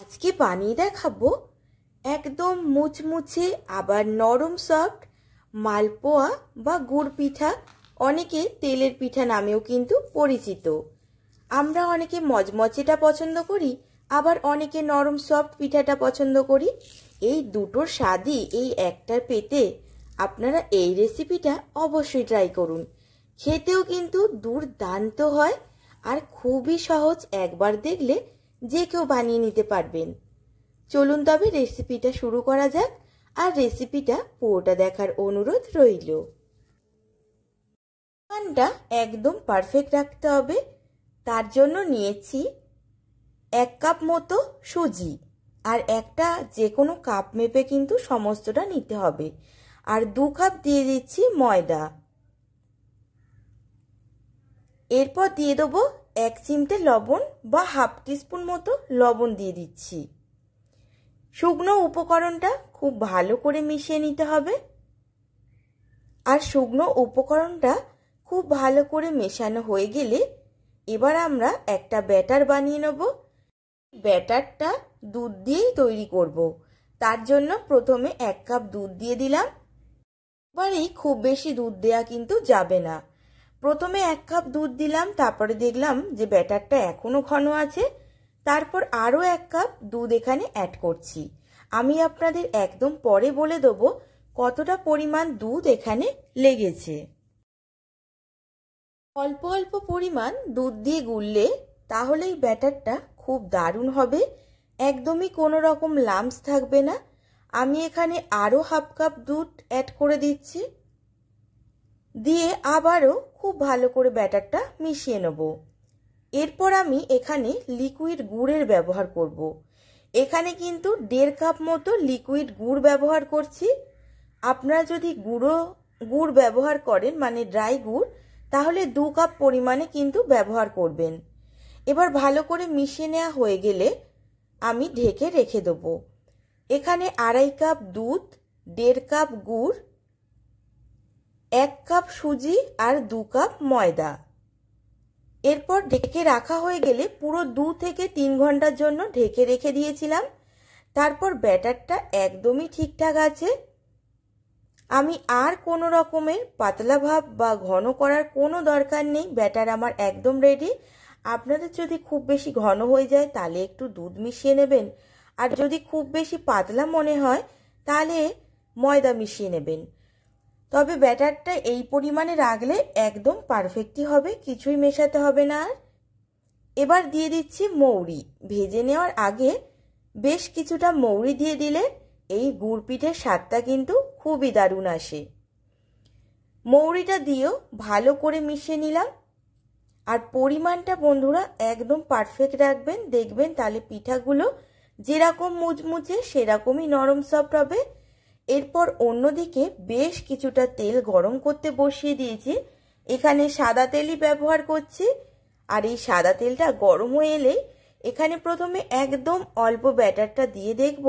আজকে বানিয়ে দেখাবো একদম মুচমুচে আবার নরম সফট মালপোয়া বা গুড় পিঠা। অনেকে তেলের পিঠা নামেও কিন্তু পরিচিত। আমরা অনেকে মচমচেটা পছন্দ করি, আবার অনেকে নরম সফট পিঠাটা পছন্দ করি। এই দুটোর স্বাদই এই একটার পেতে। আপনারা এই রেসিপিটা অবশ্যই ট্রাই করুন। খেতেও কিন্তু দুর্দান্ত হয় আর খুবই সহজ। একবার দেখলে যে কেউ বানিয়ে নিতে পারবেন। চলুন তবে রেসিপিটা শুরু করা যাক, আর রেসিপিটা পুরোটা দেখার অনুরোধ রইল। পরিমাণটা একদম পারফেক্ট রাখতে হবে। তার জন্য নিয়েছি 1 কাপ মতো সুজি, আর একটা যে কোনো কাপ মেপে কিন্তু সমস্তটা নিতে হবে। আর 2 কাপ দিয়ে দিচ্ছি ময়দা। এরপর দিয়ে দেবো 1 চিমটে লবণ বা হাফ টিস্পুন মতো লবণ দিয়ে দিচ্ছি। শুকনো উপকরণটা খুব ভালো করে মিশিয়ে নিতে হবে। আর শুকনো উপকরণটা খুব ভালো করে মেশানো হয়ে গেলে এবার আমরা একটা ব্যাটার বানিয়ে নেব। ব্যাটারটা দুধ দিয়েই তৈরি করব। তার জন্য প্রথমে 1 কাপ দুধ দিয়ে দিলাম। এবারেই খুব বেশি দুধ দেয়া কিন্তু যাবে না। প্রথমে 1 কাপ দুধ দিলাম, তারপরে দেখলাম যে ব্যাটারটা এখনো ঘন আছে। তারপর আরও 1 কাপ দুধ এখানে অ্যাড করছি। আমি আপনাদের একদম পরে বলে দেবো কতটা পরিমাণ দুধ এখানে লেগেছে। অল্প অল্প পরিমাণ দুধ দিয়ে গুললে তাহলেই ব্যাটারটা খুব দারুণ হবে। একদমই কোনো রকম লাম্পস থাকবে না। আমি এখানে আরও হাফ কাপ দুধ অ্যাড করে দিচ্ছি। দিয়ে আবারও খুব ভালো করে ব্যাটারটা মিশিয়ে নেব। এরপর আমি এখানে লিকুইড গুড়ের ব্যবহার করব। এখানে কিন্তু 1.5 কাপ মতো লিকুইড গুড় ব্যবহার করছি। আপনারা যদি গুড় ব্যবহার করেন, মানে ড্রাই গুড়, তাহলে 2 কাপ পরিমাণে কিন্তু ব্যবহার করবেন। এবার ভালো করে মিশিয়ে নেওয়া হয়ে গেলে আমি ঢেকে রেখে দেবো। এখানে 2.5 কাপ দুধ, 1.5 কাপ গুড়, 1 কাপ সুজি আর 2 কাপ ময়দা। এরপর ঢেকে রাখা হয়ে গেলে পুরো 2 থেকে 3 ঘন্টার জন্য ঢেকে রেখে দিয়েছিলাম। তারপর ব্যাটারটা একদমই ঠিকঠাক আছে। আমি আর কোনো রকমের পাতলা ভাব বা ঘন করার কোনো দরকার নেই। ব্যাটার আমার একদম রেডি। আপনাদের যদি খুব বেশি ঘন হয়ে যায় তাহলে একটু দুধ মিশিয়ে নেবেন, আর যদি খুব বেশি পাতলা মনে হয় তাহলে ময়দা মিশিয়ে নেবেন। তবে ব্যাটারটা এই পরিমাণে রাখলে একদম পারফেক্টই হবে, কিছুই মেশাতে হবে না। আর এবার দিয়ে দিচ্ছি মৌরি। ভেজে নেওয়ার আগে বেশ কিছুটা মৌরি দিয়ে দিলে এই গুড় পিঠের স্বাদটা কিন্তু খুবই দারুণ আসে। মৌরিটা দিয়েও ভালো করে মিশিয়ে নিলাম। আর পরিমাণটা বন্ধুরা একদম পারফেক্ট রাখবেন, দেখবেন তাহলে পিঠাগুলো যেরকম মুচমুচে সেরকমই নরম সফট হবে। এরপর অন্যদিকে বেশ কিছুটা তেল গরম করতে বসিয়ে দিয়েছি। এখানে সাদা তেলই ব্যবহার করছি। আর এই সাদা তেলটা গরম হয়ে এলেই এখানে প্রথমে একদম অল্প ব্যাটারটা দিয়ে দেখব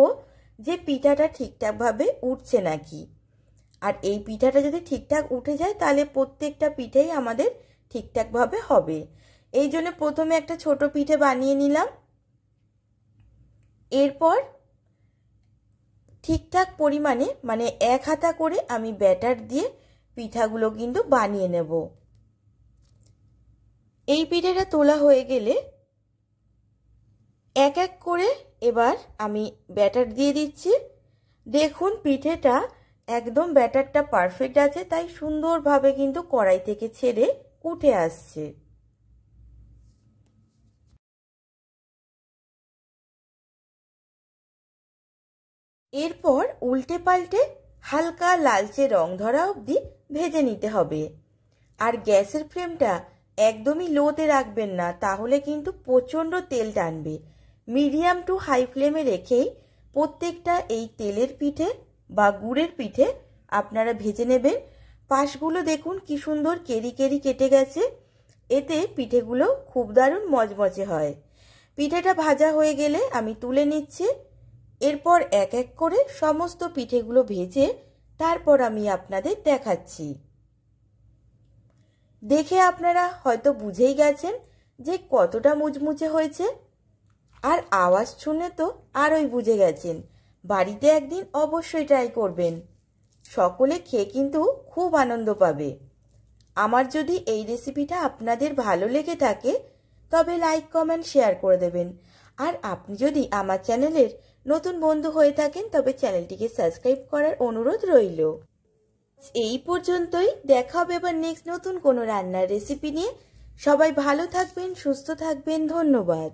যে পিঠাটা ঠিকঠাকভাবে উঠছে নাকি। আর এই পিঠাটা যদি ঠিকঠাক উঠে যায় তাহলে প্রত্যেকটা পিঠেই আমাদের ঠিকঠাকভাবে হবে। এই জন্য প্রথমে একটা ছোট পিঠে বানিয়ে নিলাম। এরপর ঠিকঠাক পরিমাণে, মানে 1 হাতা করে আমি ব্যাটার দিয়ে পিঠাগুলো কিন্তু বানিয়ে নেব। এই পিঠাটা তোলা হয়ে গেলে এক এক করে এবার আমি ব্যাটার দিয়ে দিচ্ছি। দেখুন পিঠেটা একদম ব্যাটারটা পারফেক্ট আছে, তাই সুন্দরভাবে কিন্তু কড়াই থেকে ছেড়ে উঠে আসছে। এরপর উল্টে পাল্টে হালকা লালচে রং ধরা অবধি ভেজে নিতে হবে। আর গ্যাসের ফ্লেমটা একদমই লোতে রাখবেন না, তাহলে কিন্তু প্রচণ্ড তেল টানবে। মিডিয়াম টু হাই ফ্লেমে রেখেই প্রত্যেকটা এই তেলের পিঠে বা গুড়ের পিঠে আপনারা ভেজে নেবেন। পাশগুলো দেখুন কি সুন্দর কেরি কেরি কেটে গেছে। এতে পিঠেগুলো খুব দারুণ মচমচে হয়। পিঠেটা ভাজা হয়ে গেলে আমি তুলে নিচ্ছি। এরপর এক এক করে সমস্ত পিঠেগুলো ভেজে তারপর আমি আপনাদের দেখাচ্ছি। দেখে আপনারা হয়তো বুঝেই গেছেন যে কতটা মুচমুচে হয়েছে। আর আওয়াজ শুনে তো আরই বুঝে গেছেন, বাড়িতে একদিন অবশ্যই ট্রাই করবেন। সকলে খেয়ে কিন্তু খুব আনন্দ পাবে। আমার যদি এই রেসিপিটা আপনাদের ভালো লেগে থাকে তবে লাইক কমেন্ট শেয়ার করে দেবেন। আর আপনি যদি আমার চ্যানেলের নতুন বন্ধু হয়ে থাকেন তবে চ্যানেলটিকে সাবস্ক্রাইব করার অনুরোধ রইল। এই পর্যন্তই, দেখা হবে এবার নেক্সট নতুন কোনো রান্নার রেসিপি নিয়ে। সবাই ভালো থাকবেন, সুস্থ থাকবেন, ধন্যবাদ।